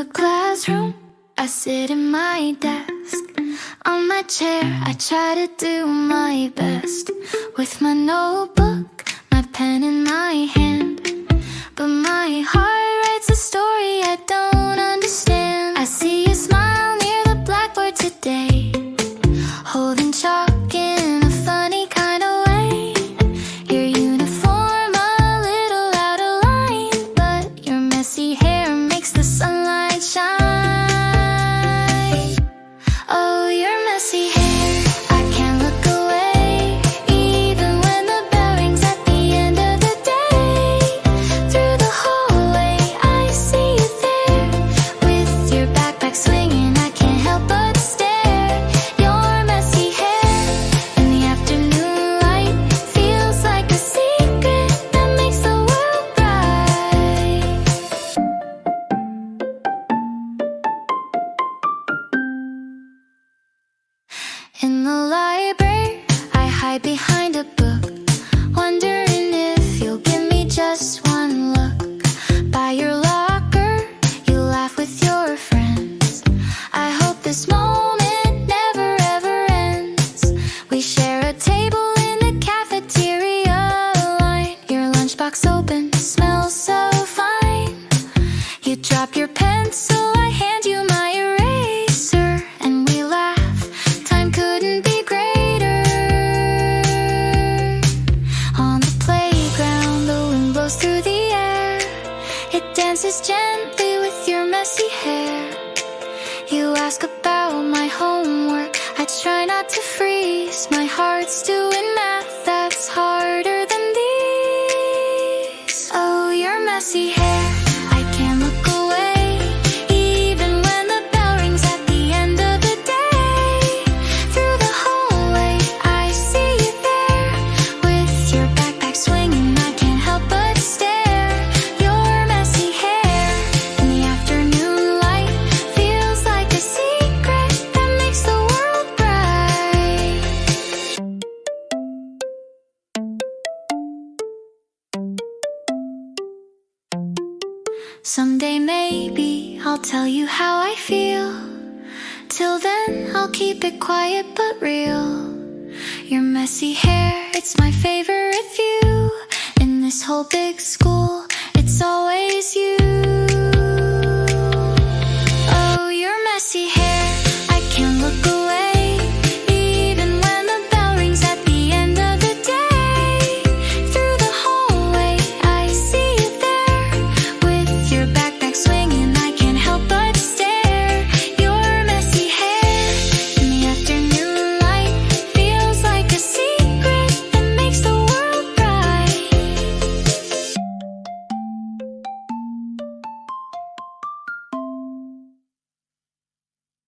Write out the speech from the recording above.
the classroom, I sit in my desk. On my chair, I try to do my best. With my notebook, my pen in my hand, but my heart writes a story I don't understand. I see you smile near the blackboard today, holding chalk in a funny kind of way. Your uniform a little out of line, but your messy hair makes the sunlight shine. Oh, your messy hair, I can't look away, even when the bell rings at the end of the day. Through the hallway, I see you there, with your backpack swinging, I can't help but stare. Your messy hair in the afternoon light feels like a secret that makes the world bright. In the library, I hide behind a book, wondering if you'll give me just one look. By your locker, you laugh with your friends. I hope this moment never ever ends. We share a table in the cafeteria line. Your lunchbox open, smells so fine. You drop your pencil, I hand you my eraser, and we laugh. Time couldn't be greater. On the playground, the wind blows through the air. It dances gently with your messy hair. You ask about my homework, I try not to freeze. My heart's doing math that's harder than these. Oh, your messy hair, I can't look away, even when the bell rings at the end of the day. Through the hallway, I see you there, with your backpack swinging, I can't help but stare. Your messy hair in the afternoon light feels like a secret that makes the world bright. Someday maybe I'll tell you how I feel. Till then I'll keep it quiet but real. Your messy hair, it's my favorite view. In this whole big school, it's always you.